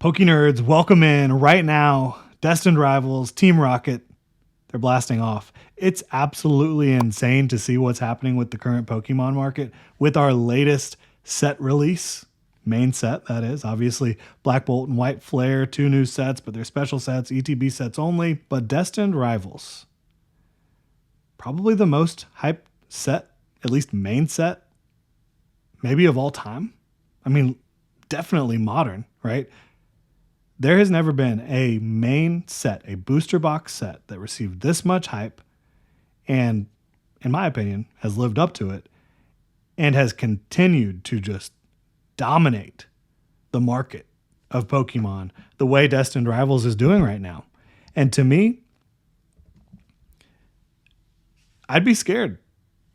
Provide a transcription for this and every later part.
Poke nerds, welcome in right now. Destined Rivals, Team Rocket, they're blasting off. It's absolutely insane to see what's happening with the current Pokemon market with our latest set release. Main set, that is. Obviously, Black Bolt and White Flare, 2 new sets, but they're special sets, ETB sets only. But Destined Rivals, probably the most hyped set, at least main set, maybe of all time. I mean, definitely modern, right? There has never been a main set, a booster box set that received this much hype and, in my opinion, has lived up to it and has continued to just dominate the market of Pokemon the way Destined Rivals is doing right now. And to me, I'd be scared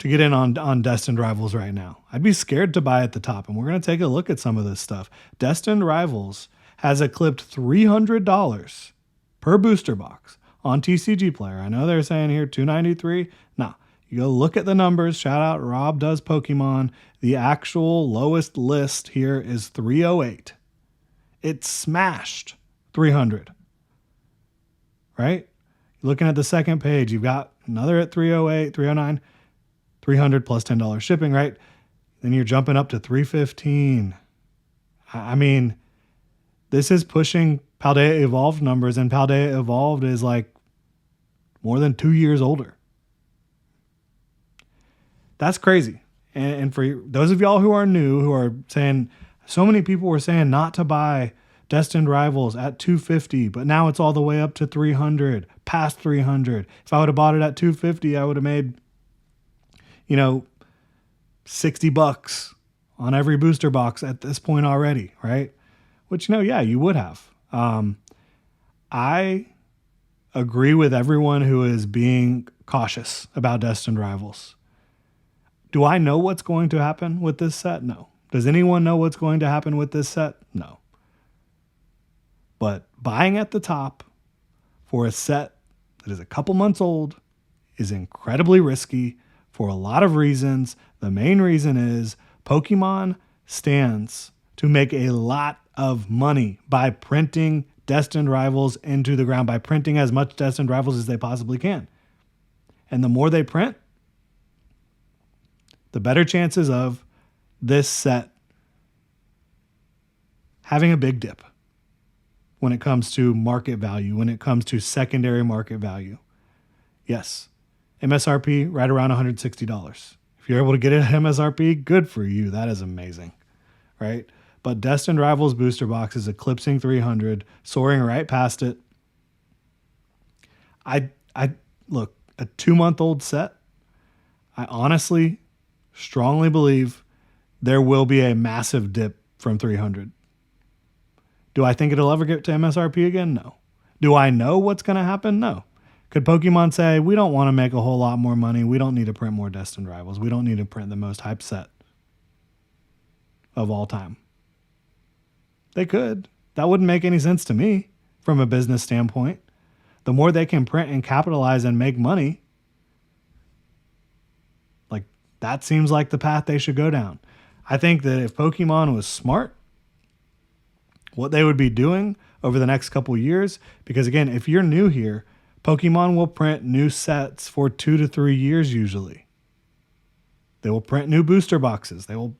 to get in on Destined Rivals right now. I'd be scared to buy at the top. And we're going to take a look at some of this stuff. Destined Rivals has eclipsed $300 per booster box on TCG Player. I know they're saying here $293. Nah, you go look at the numbers. Shout out Rob Does Pokemon. The actual lowest list here is $308. It smashed $300. Right? Looking at the second page, you've got another at $308, $309, $300 plus $10 shipping, right? Then you're jumping up to $315. I mean, this is pushing Paldea Evolved numbers, and Paldea Evolved is like more than 2 years older. That's crazy. And for those of y'all who are new, who are saying, so many people were saying not to buy Destined Rivals at $250, but now it's all the way up to $300, past $300. If I would have bought it at $250, I would have made, $60 on every booster box at this point already, right? Which, yeah, you would have. I agree with everyone who is being cautious about Destined Rivals. Do I know what's going to happen with this set? No. Does anyone know what's going to happen with this set? No. But buying at the top for a set that is a couple months old is incredibly risky for a lot of reasons. The main reason is Pokemon stands to make a lot of money by printing Destined Rivals into the ground, by printing as much Destined Rivals as they possibly can. And the more they print, the better chances of this set having a big dip when it comes to market value, when it comes to secondary market value. Yes, MSRP right around $160. If you're able to get it at MSRP, good for you. That is amazing, right? But Destined Rivals booster box is eclipsing 300, soaring right past it. I look, a 2-month-old set, I honestly strongly believe there will be a massive dip from 300. Do I think it'll ever get to MSRP again? No. Do I know what's going to happen? No. Could Pokemon say, we don't want to make a whole lot more money. We don't need to print more Destined Rivals. We don't need to print the most hyped set of all time. They could. That wouldn't make any sense to me from a business standpoint. The more they can print and capitalize and make money, like that seems like the path they should go down. I think that if Pokemon was smart, what they would be doing over the next couple years, because again, if you're new here, Pokemon will print new sets for 2 to 3 years usually. They will print new booster boxes. They will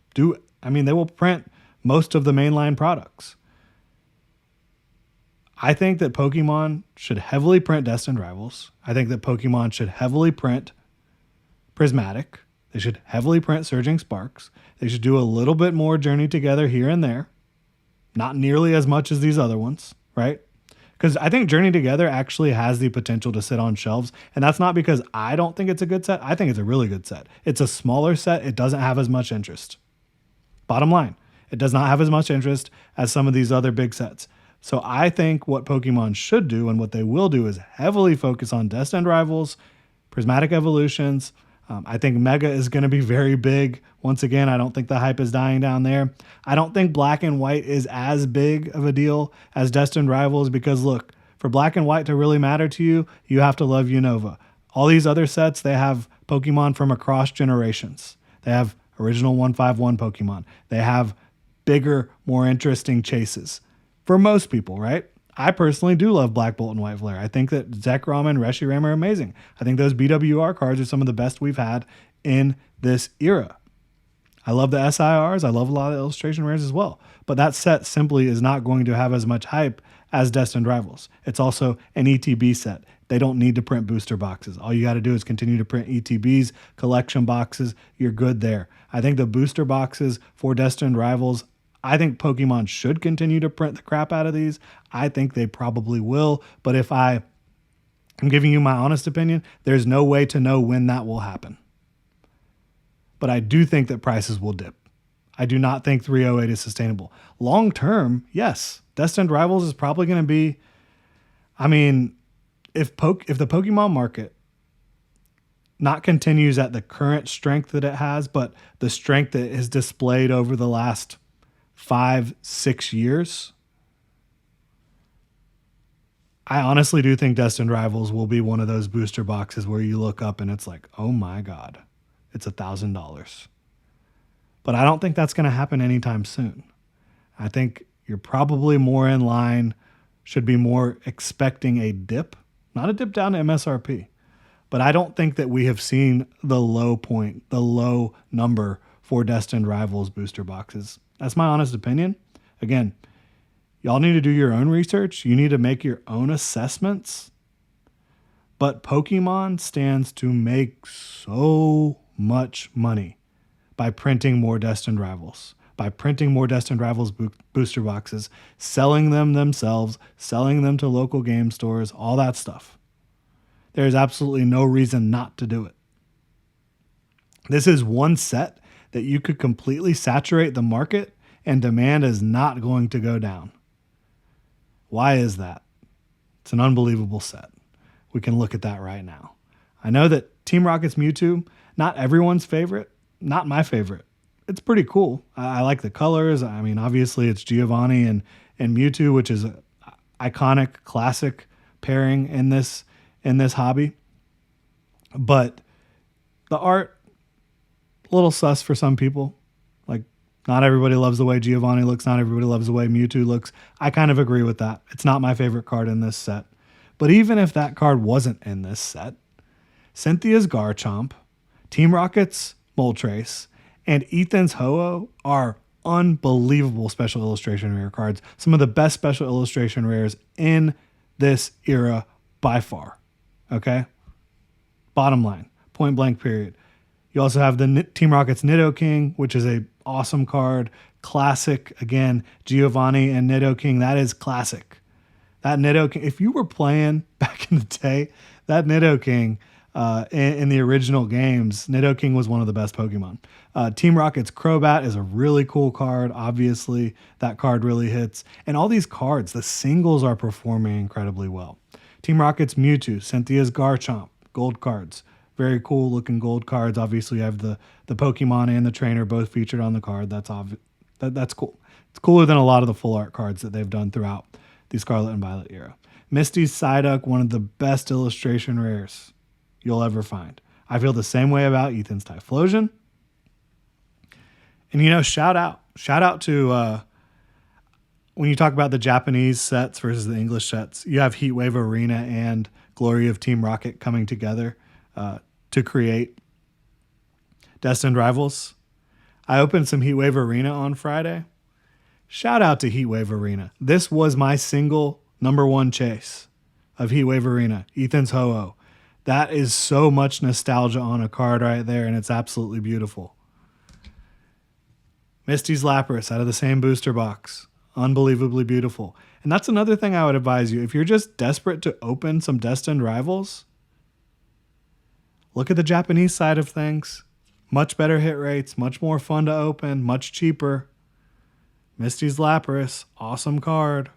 print most of the mainline products. I think that Pokemon should heavily print Destined Rivals. I think that Pokemon should heavily print Prismatic. They should heavily print Surging Sparks. They should do a little bit more Journey Together here and there. Not nearly as much as these other ones, right? Because I think Journey Together actually has the potential to sit on shelves. And that's not because I don't think it's a good set. I think it's a really good set. It's a smaller set. It doesn't have as much interest. Bottom line, it does not have as much interest as some of these other big sets. So I think what Pokemon should do and what they will do is heavily focus on Destined Rivals, Prismatic Evolutions. I think Mega is going to be very big. Once again, I don't think the hype is dying down there. I don't think Black and White is as big of a deal as Destined Rivals because, look, for Black and White to really matter to you, you have to love Unova. All these other sets, they have Pokemon from across generations. They have original 151 Pokemon. They have bigger, more interesting chases. for most people, right? I personally do love Black Bolt and White Flare. I think that Zekrom and Reshiram are amazing. I think those BWR cards are some of the best we've had in this era. I love the SIRs. I love a lot of illustration rares as well. But that set simply is not going to have as much hype as Destined Rivals. It's also an ETB set. They don't need to print booster boxes. All you got to do is continue to print ETBs, collection boxes. You're good there. I think the booster boxes for Destined Rivals, I think Pokemon should continue to print the crap out of these. I think they probably will. But if I'm giving you my honest opinion, there's no way to know when that will happen. But I do think that prices will dip. I do not think 308 is sustainable. Long term, yes, Destined Rivals is probably going to be, I mean, if the Pokemon market not continues at the current strength that it has, but the strength that is displayed over the last 5-6 years, I honestly do think Destined Rivals will be one of those booster boxes where you look up and it's like, oh my God, it's $1,000. But I don't think that's going to happen anytime soon. I think you're probably more in line, should be more expecting a dip, not a dip down to MSRP. But I don't think that we have seen the low point, the low number for Destined Rivals booster boxes. That's my honest opinion. Again, y'all need to do your own research. You need to make your own assessments. But Pokemon stands to make so much money by printing more Destined Rivals, by printing more Destined Rivals booster boxes, selling them themselves, selling them to local game stores, all that stuff. There's absolutely no reason not to do it. This is one set that you could completely saturate the market and demand is not going to go down. Why is that? It's an unbelievable set. We can look at that right now. I know that Team Rocket's Mewtwo, not everyone's favorite, not my favorite. It's pretty cool. I like the colors. I mean, obviously it's Giovanni and Mewtwo, which is an iconic, classic pairing in this hobby. But the art, a little sus for some people. Like, not everybody loves the way Giovanni looks. Not everybody loves the way Mewtwo looks. I kind of agree with that. It's not my favorite card in this set. But even if that card wasn't in this set, Cynthia's Garchomp, Team Rocket's Moltres, and Ethan's Ho-Oh are unbelievable special illustration rare cards. Some of the best special illustration rares in this era by far. Okay? Bottom line, point blank period. You also have the Team Rocket's Nidoking, which is a awesome card. Classic, again, Giovanni and Nidoking, that is classic. That Nidoking, if you were playing back in the day, that Nidoking in the original games, Nidoking was one of the best Pokemon. Team Rocket's Crobat is a really cool card. Obviously, that card really hits. And all these cards, the singles are performing incredibly well. Team Rocket's Mewtwo, Cynthia's Garchomp, gold cards. Very cool looking gold cards. Obviously, you have the Pokemon and the trainer both featured on the card. That's cool. It's cooler than a lot of the full art cards that they've done throughout the Scarlet and Violet era. Misty's Psyduck, one of the best illustration rares you'll ever find. I feel the same way about Ethan's Typhlosion. And, shout out to, when you talk about the Japanese sets versus the English sets, you have Heatwave Arena and Glory of Team Rocket coming together to create Destined Rivals. I opened some Heatwave Arena on Friday. Shout out to Heatwave Arena. This was my single number one chase of Heatwave Arena, Ethan's Ho-Oh. That is so much nostalgia on a card right there, and it's absolutely beautiful. Misty's Lapras out of the same booster box. Unbelievably beautiful. And that's another thing I would advise you. If you're just desperate to open some Destined Rivals, look at the Japanese side of things. Much better hit rates, much more fun to open, much cheaper. Misty's Lapras, awesome card.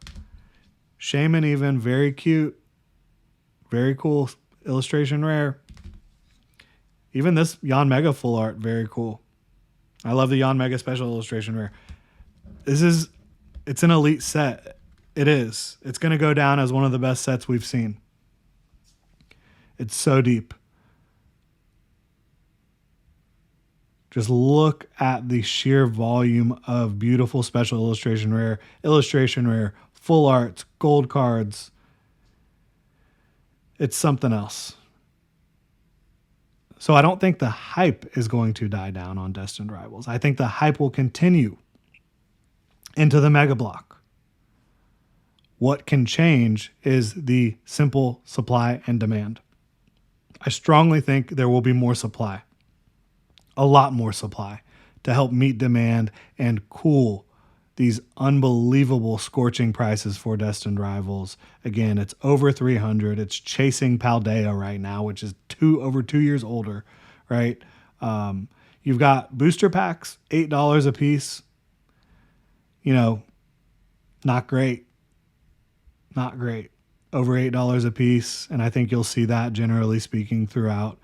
Shaman even, very cute. Very cool illustration rare. Even this Yon Mega full art, very cool. I love the Yon Mega special illustration rare. It's an elite set. It is. It's going to go down as one of the best sets we've seen. It's so deep. Just look at the sheer volume of beautiful special illustration rare, full arts, gold cards. It's something else. So I don't think the hype is going to die down on Destined Rivals. I think the hype will continue into the Mega Block. What can change is the simple supply and demand. I strongly think there will be more supply, a lot more supply, to help meet demand and cool these unbelievable scorching prices for Destined Rivals. Again, it's over 300. It's chasing Paldea right now, which is over 2 years older, right? You've got booster packs, $8 a piece. You know, not great. Not great. Over $8 a piece, and I think you'll see that generally speaking throughout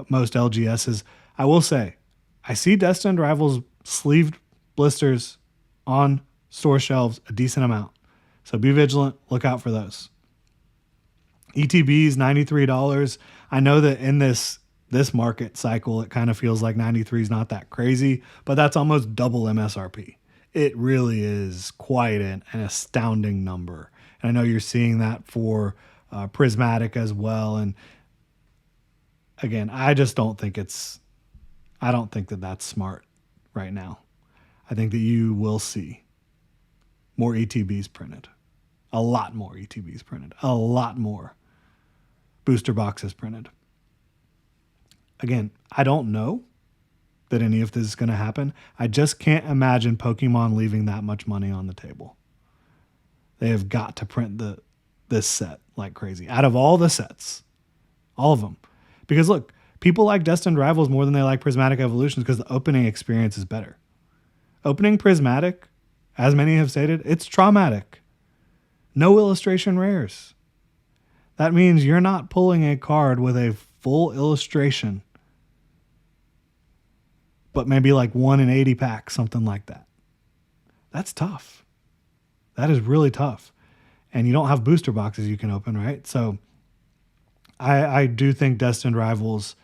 most LGSs. I will say, I see Destined Rivals sleeved blisters on store shelves a decent amount. So be vigilant. Look out for those. ETBs, $93. I know that in this market cycle, it kind of feels like 93 is not that crazy, but that's almost double MSRP. It really is quite an astounding number. And I know you're seeing that for Prismatic as well. And again, I just don't think I don't think that that's smart right now. I think that you will see more ETBs printed, a lot more ETBs printed, a lot more booster boxes printed. Again, I don't know that any of this is going to happen. I just can't imagine Pokemon leaving that much money on the table. They have got to print this set like crazy. Out of all the sets, all of them. Because look, people like Destined Rivals more than they like Prismatic Evolutions because the opening experience is better. Opening Prismatic, as many have stated, it's traumatic. No illustration rares. That means you're not pulling a card with a full illustration, but maybe like 1 in 80 packs, something like that. That's tough. That is really tough. And you don't have booster boxes you can open, right? So I do think Destined Rivals,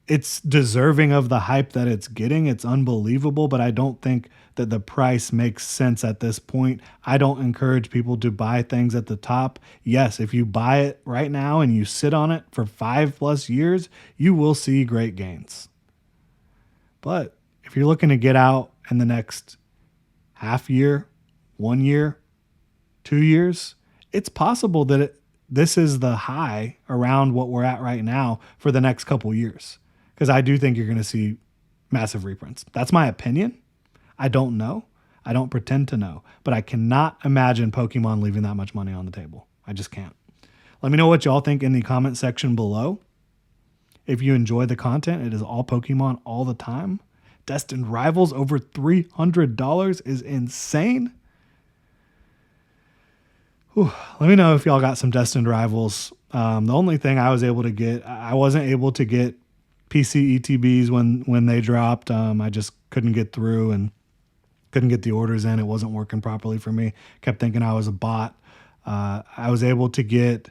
it's deserving of the hype that it's getting. It's unbelievable, but I don't think that the price makes sense at this point. I don't encourage people to buy things at the top. Yes, if you buy it right now and you sit on it for 5+ years, you will see great gains. But if you're looking to get out in the next half year, 1 year, 2 years, it's possible that this is the high around what we're at right now for the next couple years. Because I do think you're going to see massive reprints. That's my opinion. I don't know. I don't pretend to know. But I cannot imagine Pokemon leaving that much money on the table. I just can't. Let me know what y'all think in the comment section below. If you enjoy the content, it is all Pokemon all the time. Destined Rivals over $300 is insane. Whew. Let me know if y'all got some Destined Rivals. The only thing I was able to get, I wasn't able to get PC ETBs when they dropped. I just couldn't get through and couldn't get the orders in. It wasn't working properly for me. Kept thinking I was a bot. I was able to get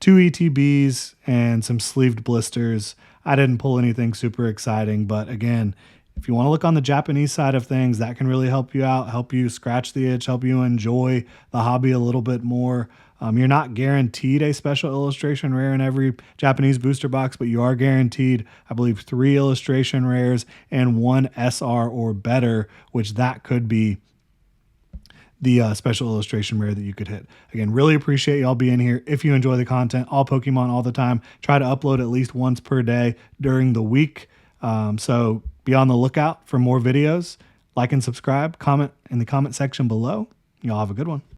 2 ETBs and some sleeved blisters. I didn't pull anything super exciting, but again, if you want to look on the Japanese side of things, that can really help you out, help you scratch the itch, help you enjoy the hobby a little bit more. You're not guaranteed a special illustration rare in every Japanese booster box, but you are guaranteed, I believe, 3 illustration rares and 1 SR or better, which that could be the special illustration rare that you could hit. Again, really appreciate y'all being here. If you enjoy the content, all Pokemon all the time, try to upload at least once per day during the week. So be on the lookout for more videos. Like and subscribe, comment in the comment section below. Y'all have a good one.